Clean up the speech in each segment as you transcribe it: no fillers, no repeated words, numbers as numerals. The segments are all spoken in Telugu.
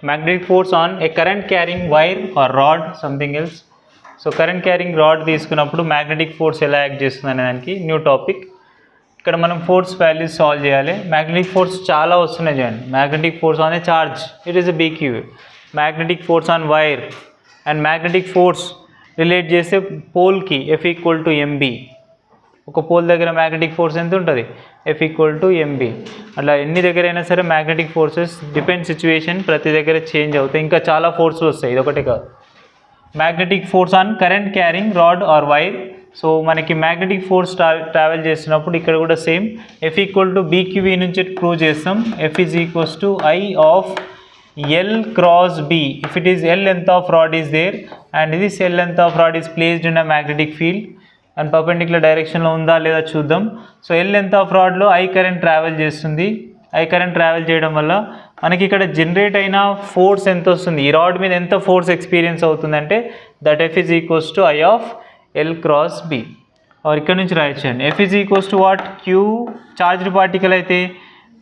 magnetic force on a current carrying wire or rod, something else. So current carrying rod తీసుకున్నప్పుడు మ్యాగ్నెటిక్ ఫోర్స్ ఎలా యాక్ట్ చేస్తుంది అనే దానికి న్యూ టాపిక్. ఇక్కడ మనం ఫోర్స్ వాల్యూస్ సాల్వ్ చేయాలి. మ్యాగ్నెటిక్ ఫోర్స్ చాలా వస్తున్నాయి చూడండి. Magnetic force on a charge, it is a BQ. Magnetic force on wire and magnetic force relate చేస్తే పోల్కి F = mb. ఒక పోల్ దగ్గర మ్యాగ్నెటిక్ ఫోర్స్ ఎంత ఉంటుంది? F = mb. అట్లా ఎన్ని దగ్గర అయినా సరే మ్యాగ్నెటిక్ ఫోర్సెస్ డిపెండ్ సిచ్యువేషన్ ప్రతి దగ్గర చేంజ్ అవుతాయి. ఇంకా చాలా ఫోర్సులు వస్తాయి, ఇది ఒకటే కాదు. Magnetic force on current carrying rod or wire. So మనకి మ్యాగ్నెటిక్ ఫోర్స్ ట్రావెల్ చేసినప్పుడు ఇక్కడ కూడా సేమ్ F = BQV నుంచి ప్రూవ్ చేస్తాం. F = I of L cross B. If it is L length of rod is there and this L length of rod is placed in a magnetic field and perpendicular direction లో ఉందా లేదా చూద్దాం. So L length of rod లో I కరెంట్ ట్రావెల్ చేస్తుంది. I కరెంట్ ట్రావెల్ చేయడం వల్ల మనకి ఇక్కడ జనరేట్ అయిన ఫోర్స్ ఎంత వస్తుంది, ఈ రాడ్ మీద ఎంత ఫోర్స్ ఎక్స్పీరియన్స్ అవుతుందంటే that F = I of L cross B. ఇక్కడ నుంచి రాయొచ్చండి. F = what? Q charged particle అయితే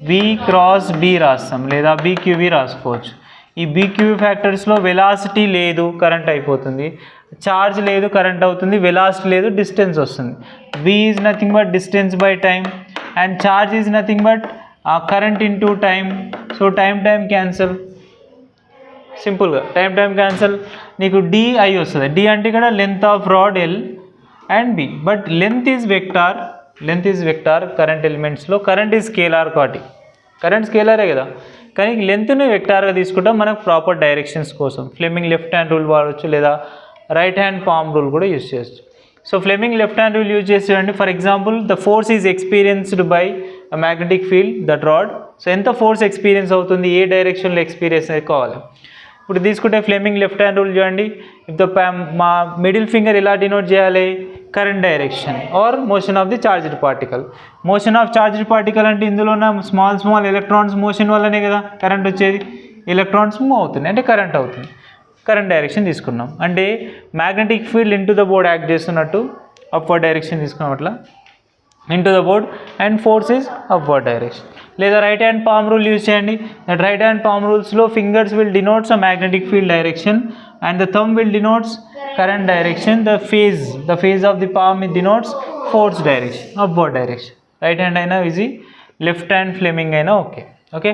V cross B రాస్తాం, లేదా BQV రాసుకోవచ్చు. ఈ BQV ఫ్యాక్టర్స్లో వెలాసిటీ లేదు, కరెంట్ అయిపోతుంది. చార్జ్ లేదు, కరెంట్ అవుతుంది. వెలాసిటీ లేదు, డిస్టెన్స్ వస్తుంది. V is nothing but distance by time and charge is nothing but current into time. So time cancel, సింపుల్గా టైం క్యాన్సల్. నీకు DI వస్తుంది. D అంటే ఇక్కడ length of rod L and B, but length is vector. Current ఎలిమెంట్స్లో కరెంట్ ఈజ్ స్కేలార్ కాబట్టి కరెంట్ స్కేలారే కదా, కానీ లెంత్ను వెక్టార్గా తీసుకుంటాం మనకు ప్రాపర్ డైరెక్షన్స్ కోసం. ఫ్లెమింగ్ లెఫ్ట్ హ్యాండ్ రూల్ వాడవచ్చు, లేదా రైట్ హ్యాండ్ పామ్ రూల్ కూడా యూజ్ చేయొచ్చు. So Fleming left hand rule use చేసేయండి. For example the force is experienced by magnetic field that rod. So ఎంత ఫోర్స్ ఎక్స్పీరియన్స్ అవుతుంది, ఏ డైరెక్షన్లో ఎక్స్పీరియన్స్ కావాలి. ఇప్పుడు తీసుకుంటే ఫ్లెమింగ్ లెఫ్ట్ హ్యాండ్ రూల్ చూడండి. ఇఫ్ ద మా మిడిల్ ఫింగర్ ఎలా డినోట్ చేయాలి? Current direction or motion of the charged particle. Motion of charged particle అంటే ఇందులో ఉన్న స్మాల్ ఎలక్ట్రాన్స్ మోషన్ వల్లనే కదా కరెంట్ వచ్చేది. ఎలక్ట్రాన్స్ మూవ్ అవుతుంది అంటే కరెంట్ అవుతుంది. కరెంట్ డైరెక్షన్ తీసుకున్నాం అంటే magnetic field into the board act చేస్తున్నట్టు అప్వర్డ్ డైరెక్షన్ తీసుకున్నాం అట్లా into the board and force is upward direction. లేదా right hand palm rule use చేయండి. దట్ రైట్ హ్యాండ్ పామ్ రూల్స్లో fingers will denotes a magnetic field direction and the thumb will denotes current direction. The face of the palm it denotes force direction, upward direction. Right hand అయినా ఈజీ, లెఫ్ట్ హ్యాండ్ ఫ్లెమింగ్ అయినా ఓకే.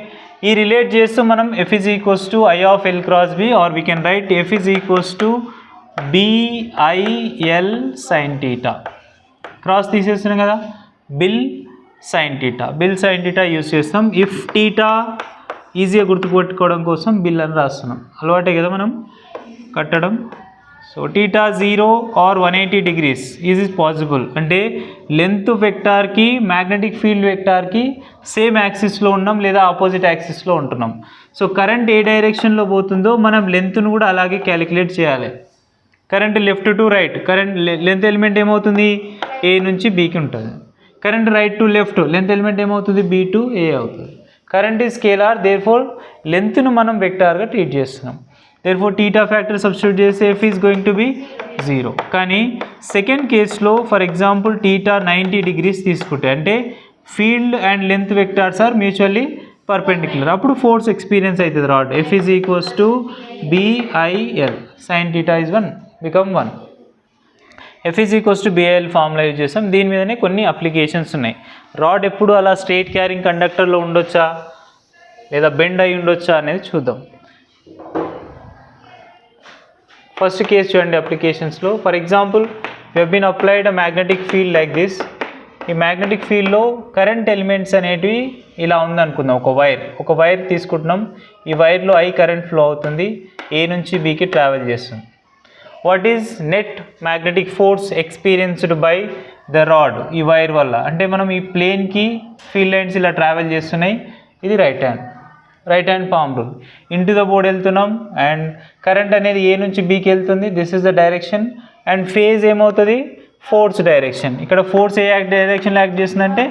ఈ రిలేట్ చేస్తూ మనం F = I of L cross B, or we can write F = BIL sin theta. Cross తీసేస్తున్నాం కదా, బిల్ సైన్ టీటా యూజ్ చేస్తాం. ఇఫ్ టీటా ఈజీగా గుర్తుపెట్టుకోవడం కోసం బిల్ అని రాస్తున్నాం. అలవాటే కదా మనం కట్టడం. So theta 0 or 180 degrees is possible అంటే లెంత్ వెక్టార్కి మ్యాగ్నెటిక్ ఫీల్డ్ వెక్టార్కి సేమ్ యాక్సిస్లో ఉన్నాం, లేదా ఆపోజిట్ యాక్సిస్లో ఉంటున్నాం. సో కరెంట్ ఏ డైరెక్షన్లో పోతుందో మనం లెంత్ను కూడా అలాగే క్యాలిక్యులేట్ చేయాలి. Current left to right, current length element ఏమవుతుంది? A నుంచి Bకి ఉంటుంది. Current right to left, length element ఏమవుతుంది? B టు A అవుతుంది. కరెంట్ ఈ స్కేలార్, దేర్ఫోర్ లెంత్ను మనం వెక్టార్గా ట్రీట్ చేస్తున్నాం. దేర్ఫోర్ టీటా ఫ్యాక్టర్ సబ్స్టిట్యూట్ చేస్తే F is going to be 0. కానీ సెకండ్ కేసులో ఫర్ ఎగ్జాంపుల్ టీటా 90 degrees తీసుకుంటే అంటే field and length vectors are mutually perpendicular. అప్పుడు ఫోర్స్ ఎక్స్పీరియన్స్ అవుతుంది rod. F = BIL sin theta is 1 become 1. F = BIL formula use చేస్తాం. దీని మీదనే కొన్ని అప్లికేషన్స్ ఉన్నాయి. రాడ్ ఎప్పుడు అలా స్ట్రైట్ క్యారింగ్ కండక్టర్లో ఉండొచ్చా లేదా బెండ్ అయి ఉండొచ్చా అనేది చూద్దాం. ఫస్ట్ కేసు చూడండి అప్లికేషన్స్లో. For example we have been applied a magnetic field like this. ఈ మ్యాగ్నెటిక్ ఫీల్డ్లో కరెంట్ ఎలిమెంట్స్ అనేటివి ఇలా ఉందనుకుందాం. ఒక వైర్ తీసుకుంటున్నాం. ఈ వైర్లో I కరెంట్ ఫ్లో అవుతుంది, A నుంచి Bకి ట్రావెల్ చేస్తుంది. What is net magnetic force experienced by the rod? ఈ వైర్ వల్ల అంటే మనం ఈ ప్లేన్కి ఫీల్డ్ లైన్స్ ఇలా ట్రావెల్ చేస్తున్నాయి. ఇది right hand palm rule. Into the board వెళ్తున్నాం అండ్ కరెంట్ అనేది A నుంచి Bకి వెళ్తుంది. This is the direction and face ఏమవుతుంది? Force direction. ఇక్కడ ఫోర్స్ ఏ డైరెక్షన్లో యాక్ట్ చేస్తుందంటే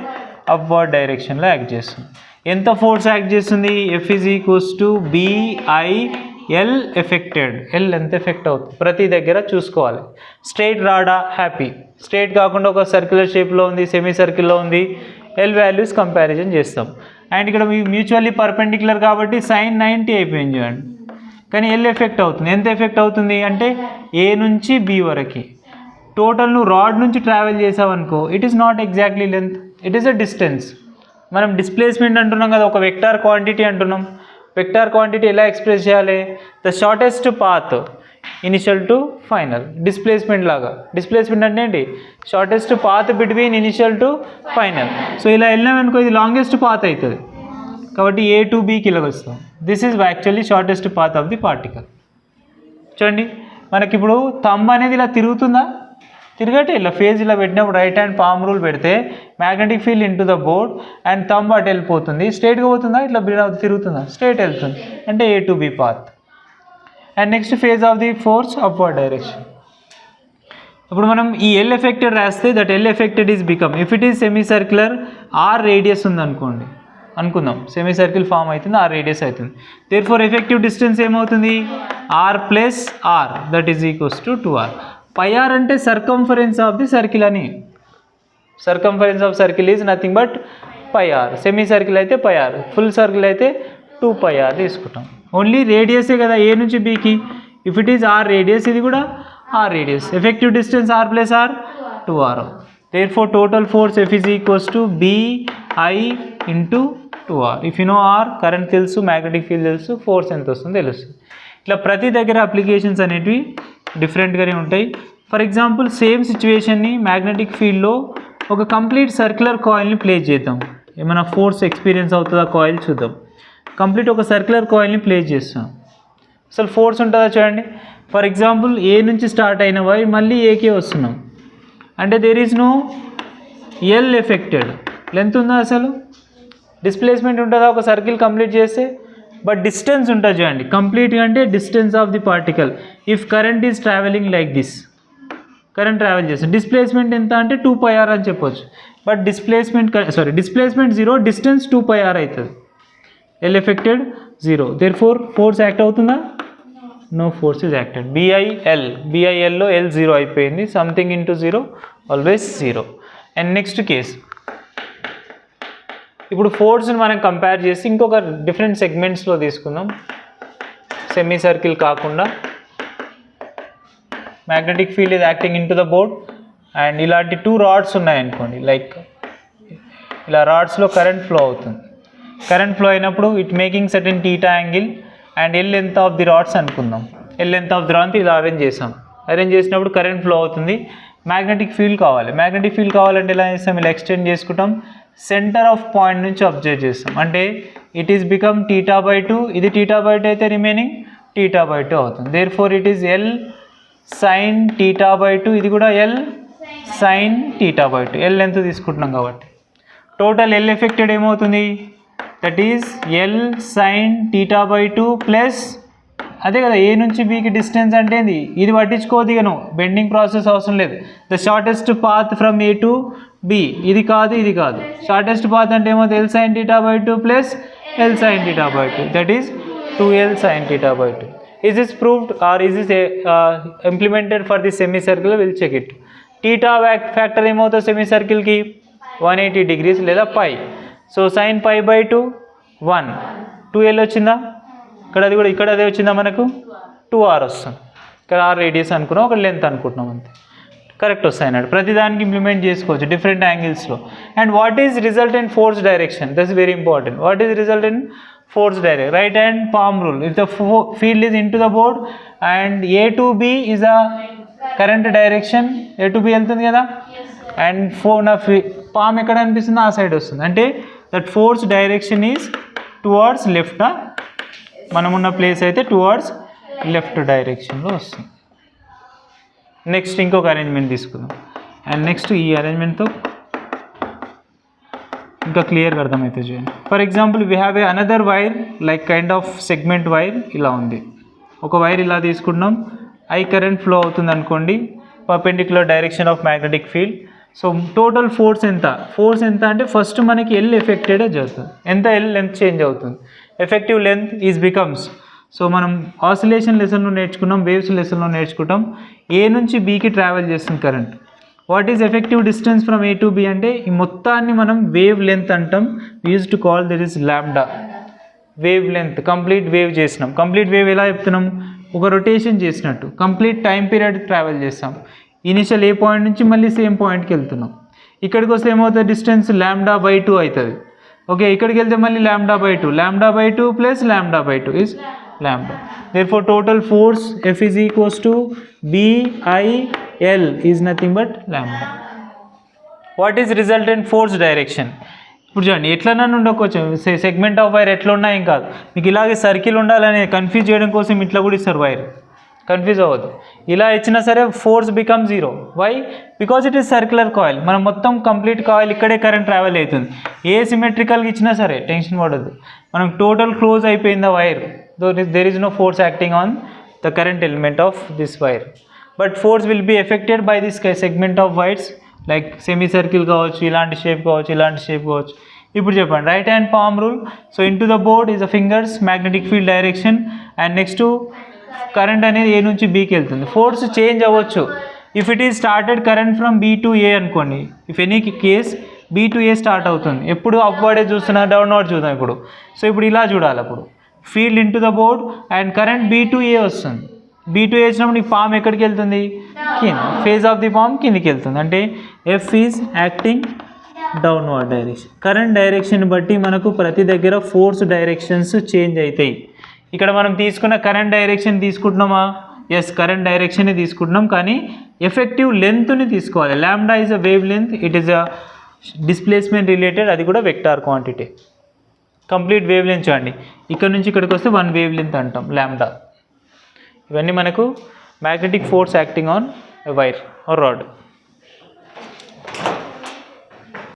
అప్వర్డ్ డైరెక్షన్లో యాక్ట్ చేస్తుంది. ఎంత ఫోర్స్ యాక్ట్ చేస్తుంది? F = BIL effected. L ఎంత ఎఫెక్ట్ అవుతుంది ప్రతి దగ్గర చూసుకోవాలి. స్ట్రైట్ రాడా? హ్యాపీ. స్ట్రైట్ కాకుండా ఒక సర్క్యులర్ షేప్లో ఉంది, సెమీ సర్కిల్లో ఉంది, L వాల్యూస్ కంపారిజన్ చేస్తాం. అండ్ ఇక్కడ మ్యూచువల్లీ పర్పెండిక్యులర్ కాబట్టి sin 90 అయిపోయింది చూడండి. కానీ ఎల్ ఎఫెక్ట్ అవుతుంది. ఎంత ఎఫెక్ట్ అవుతుంది అంటే ఏ నుంచి బి వరకు. టోటల్ నువ్వు రాడ్ నుంచి ట్రావెల్ చేసావనుకో it is not exactly length, it is a distance. మనం డిస్ప్లేస్మెంట్ అంటున్నాం కదా, ఒక వెక్టార్ క్వాంటిటీ అంటున్నాం. వెక్టార్ క్వాంటిటీ ఎలా ఎక్స్ప్రెస్ చేయాలి? The shortest path initial to final. Displacement లాగా. డిస్ప్లేస్మెంట్ అంటే ఏంటి? Shortest path between initial to final. So ఇలా వెళ్ళామనుకో ఇది లాంగెస్ట్ పాత్ అవుతుంది. కాబట్టి ఏ టు బికి ఇలా వస్తాం. This is actually shortest path of the particle. చూడండి మనకి ఇప్పుడు థంబ్ అనేది ఇలా తిరుగుతుందా? తిరగటే. ఇలా ఫేజ్ ఇలా పెట్టినప్పుడు రైట్ హ్యాండ్ పామ్ రూల్ పెడితే magnetic field into the board and thumb అటు వెళ్ళిపోతుంది. స్ట్రైట్గా పోతుందా? ఇట్లా తిరుగుతుందా? స్ట్రైట్ వెళ్తుంది. అంటే A to B path. And next face of the force upward direction. ఇప్పుడు మనం ఈ ఎల్ ఎఫెక్టెడ్ రాస్తే that L effected is become if it is semi circular r radius ఉంది అనుకోండి, అనుకుందాం సెమీ సర్కిల్ ఫామ్ అవుతుంది, ఆర్ రేడియస్ అవుతుంది. దేర్ ఫోర్ ఎఫెక్టివ్ డిస్టెన్స్ ఏమవుతుంది? Are plus r that is equals to 2r. Pi r అంటే సర్కంఫరెన్స్ ఆఫ్ ది సర్కిల్ అని. Circumference of circle is nothing but pi r. Semi circle అయితే పై ఆర్, ఫుల్ సర్కిల్ అయితే 2πr తీసుకుంటాం. ఓన్లీ రేడియసే కదా ఏ నుంచి బీకి. If it is r radius ఇది కూడా r radius. Effective distance r plus r 2r. Therefore total force F is equals to BI into 2r. If you know r current తెలుసు, మ్యాగ్నెటిక్ ఫీల్డ్ తెలుసు, ఫోర్స్ ఎంత వస్తుందో తెలుస్తుంది. ఇట్లా ప్రతి దగ్గర అప్లికేషన్స్ అనేటివి డిఫరెంట్గానే ఉంటాయి. ఫర్ ఎగ్జాంపుల్ సేమ్ సిచ్యువేషన్ని మ్యాగ్నెటిక్ ఫీల్డ్లో ఒక కంప్లీట్ సర్క్యులర్ కాయిల్ని ప్లేస్ చేద్దాం. ఏమైనా ఫోర్స్ ఎక్స్పీరియన్స్ అవుతుందా కాయిల్ చూద్దాం. కంప్లీట్ ఒక సర్క్యులర్ కాయిల్ని ప్లేస్ చేస్తాం. అసలు ఫోర్స్ ఉంటుందా చూడండి. ఫర్ ఎగ్జాంపుల్ ఏ నుంచి స్టార్ట్ అయిన వైర్ మళ్ళీ ఏకే వస్తున్నాం అంటే there is no L affected. Length ఉందా అసలు? డిస్ప్లేస్మెంట్ ఉంటుందా ఒక సర్కిల్ కంప్లీట్ చేస్తే? బట్ డిస్టెన్స్ ఉంటుంది చూడండి. కంప్లీట్గా అంటే distance of the particle. If current is traveling like this, current travel చేస్తుంది. డిస్ప్లేస్మెంట్ ఎంత అంటే 2πr అని చెప్పొచ్చు. బట్ డిస్ప్లేస్మెంట్ 0, డిస్టెన్స్ 2πr అవుతుంది. L effected 0. Therefore force act అవుతుందా? No force is acted. BILలో L 0 అయిపోయింది. Something into 0 always 0. And next case ఇప్పుడు ఫోర్స్ని మనం కంపేర్ చేసి ఇంకొక డిఫరెంట్ సెగ్మెంట్స్లో తీసుకుందాం. సెమీ సర్కిల్ కాకుండా magnetic field is acting in to the board and ఇలాంటి 2 రాడ్స్ ఉన్నాయనుకోండి. లైక్ ఇలా రాడ్స్లో కరెంట్ ఫ్లో అవుతుంది. కరెంట్ ఫ్లో అయినప్పుడు it making certain θ angle and L length of the rods అనుకుందాం. L length of the rod ఇలా అరేంజ్ చేసాం. అరేంజ్ చేసినప్పుడు కరెంట్ ఫ్లో అవుతుంది. మ్యాగ్నెటిక్ ఫీల్డ్ కావాలి. మ్యాగ్నెటిక్ ఫీల్డ్ కావాలంటే ఎలా చేస్తాం? ఇలా ఎక్స్టెండ్ చేసుకుంటాం. సెంటర్ ఆఫ్ పాయింట్ నుంచి అబ్జర్వ్ చేస్తాం. అంటే ఇట్ ఈస్ బికమ్ θ/2. ఇది θ/2 అయితే రిమైనింగ్ θ/2 అవుతుంది. Therefore it is L sin θ/2. ఇది కూడా L sin θ/2. L లెంత్ తీసుకుంటున్నాం కాబట్టి టోటల్ ఎల్ ఎఫెక్టెడ్ ఏమవుతుంది? That is L sin θ/2 plus అదే కదా ఏ నుంచి బీకి డిస్టెన్స్ అంటే ఇది పట్టించుకోదు. ఇక నువ్వు బెండింగ్ ప్రాసెస్ అవసరం లేదు. The shortest path from A to B. ఇది కాదు ఇది కాదు. షార్టెస్ట్ పాత్ అంటే ఏమో L sin θ/2 plus L sin θ/2. That is 2L sin θ/2. Is this proved or is this implemented for the semicircle? We'll check it. Theta factor ఏమవుతుంది సెమీ సర్కిల్కి? 180 degrees లేదా పై. So sin π/2 1. 2L వచ్చిందా? ఇక్కడ అది కూడా ఇక్కడ అదే వచ్చిందా మనకు? 2r వస్తుంది. ఇక్కడ r రేడియస్ అనుకున్నాం, ఒక లెంత్ అనుకుంటున్నాం అంతే. కరెక్ట్ వస్తాయి అన్నాడు. ప్రతిదానికి ఇంప్లిమెంట్ చేసుకోవచ్చు డిఫరెంట్ యాంగిల్స్లో. And what is resultant force direction? That's very important. What is resultant force direct? Right hand palm rule. If the field is into the board and A to B is a current direction, A to B వెళ్తుంది కదా, and నా palm ఎక్కడ అనిపిస్తుంది? ఆ సైడ్ వస్తుంది. అంటే that force direction is towards left. మనమున్న ప్లేస్ అయితే టువర్డ్స్ లెఫ్ట్ డైరెక్షన్లో వస్తుంది. నెక్స్ట్ ఇంకొక అరేంజ్మెంట్ తీసుకుందాం. అండ్ నెక్స్ట్ ఈ అరేంజ్మెంట్తో ఇంకా క్లియర్గా అర్థమవుతుంది చూడండి. For example we have a another wire like kind of segment wire ఇలా ఉంది. ఒక వైర్ ఇలా తీసుకుంటున్నాం. ఐ కరెంట్ ఫ్లో అవుతుంది అనుకోండి, perpendicular direction of magnetic field. So total force ఎంత? ఫోర్స్ ఎంత అంటే ఫస్ట్ మనకి ఎల్ ఎఫెక్టెడ్ జరుగుతుంది. ఎంత ఎల్ లెంత్ చేంజ్ అవుతుంది. Effective length is becomes. So మనం ఆసిలేషన్ లెసన్లో నేర్చుకున్నాం, వేవ్స్ లెసన్లో నేర్చుకుంటాం. ఏ నుంచి బీకి ట్రావెల్ చేస్తుంది current. What is effective distance from A to B అంటే ఈ మొత్తాన్ని మనం వేవ్ లెంత్ అంటాం. Use to call that is lambda. Wave length complete wave చేసినాం. కంప్లీట్ వేవ్ ఎలా చెప్తున్నాం, ఒక రొటేషన్ చేసినట్టు కంప్లీట్ టైం పీరియడ్ ట్రావెల్ చేస్తాం. ఇనిషియల్ ఏ పాయింట్ నుంచి మళ్ళీ సేమ్ పాయింట్కి వెళ్తున్నాం. ఇక్కడికి వస్తే ఏమవుతుంది, డిస్టెన్స్ λ/2 అవుతుంది. ఓకే, ఇక్కడికి వెళ్తే మళ్ళీ λ/2 plus λ/2 is lambda. Therefore total force F is equals to BIL is nothing but lambda. What is resultant force direction? ఇప్పుడు చూడండి ఎట్లనన్నా ఉండకపోవచ్చు, సెగ్మెంట్ ఆఫ్ వైర్ ఎట్లా ఉన్నా ఏం కాదు. మీకు ఇలాగే సర్కిల్ ఉండాలని కన్ఫ్యూజ్ చేయడం కోసం ఇట్లా కూడా ఇస్తారు వైర్, కన్ఫ్యూజ్ అవ్వద్దు. ఇలా ఇచ్చినా సరే force become 0. Why? Because it is circular coil. మనం మొత్తం కంప్లీట్ కాయిల్ ఇక్కడే కరెంట్ ట్రావెల్ అవుతుంది. ఏ సిమెట్రికల్గా ఇచ్చినా సరే టెన్షన్ పడద్దు, మనం టోటల్ క్లోజ్ అయిపోయింది ఆ wire. there is no force acting on the current element of this wire, but force will be affected by this segment of wires like semicircle కావచ్చు, ఇలాంటి షేప్ కావచ్చు, ఇలాంటి షేప్ కావచ్చు. ఇప్పుడు చెప్పండి, right hand palm rule. So into the board is the fingers, magnetic field direction, and next current అనేది ఏ నుంచి బీకి వెళ్తుంది. ఫోర్స్ చేంజ్ అవ్వచ్చు. If it is started current from B to A అనుకోండి, if any case B to A start అవుతుంది. ఎప్పుడు అప్వర్డే చూస్తున్నా, డౌన్వర్డ్ చూద్దాం ఇప్పుడు. సో ఇప్పుడు ఇలా చూడాలి, అప్పుడు field into the board and current B to A వస్తుంది. B to A వచ్చినప్పుడు నీ పామ్ ఎక్కడికి వెళ్తుంది, కింద, ఫేజ్ ఆఫ్ ది పామ్ కిందికి వెళ్తుంది. అంటే F is acting downward direction. Current direction బట్టి మనకు ప్రతి దగ్గర ఫోర్స్ డైరెక్షన్స్ చేంజ్ అవుతాయి. ఇక్కడ మనం తీసుకున్న కరెంట్ డైరెక్షన్ తీసుకుంటున్నామా, ఎస్ కరెంట్ డైరెక్షనే తీసుకుంటున్నాం, కానీ ఎఫెక్టివ్ లెంత్ని తీసుకోవాలి. Lambda is a wave length, it is a displacement related, అది కూడా vector quantity. Complete wave length చూడండి, ఇక్కడ నుంచి ఇక్కడికి వస్తే 1 వేవ్ లెంత్ అంటాం లాంబ్డా. ఇవన్నీ మనకు magnetic force acting on a wire or rod.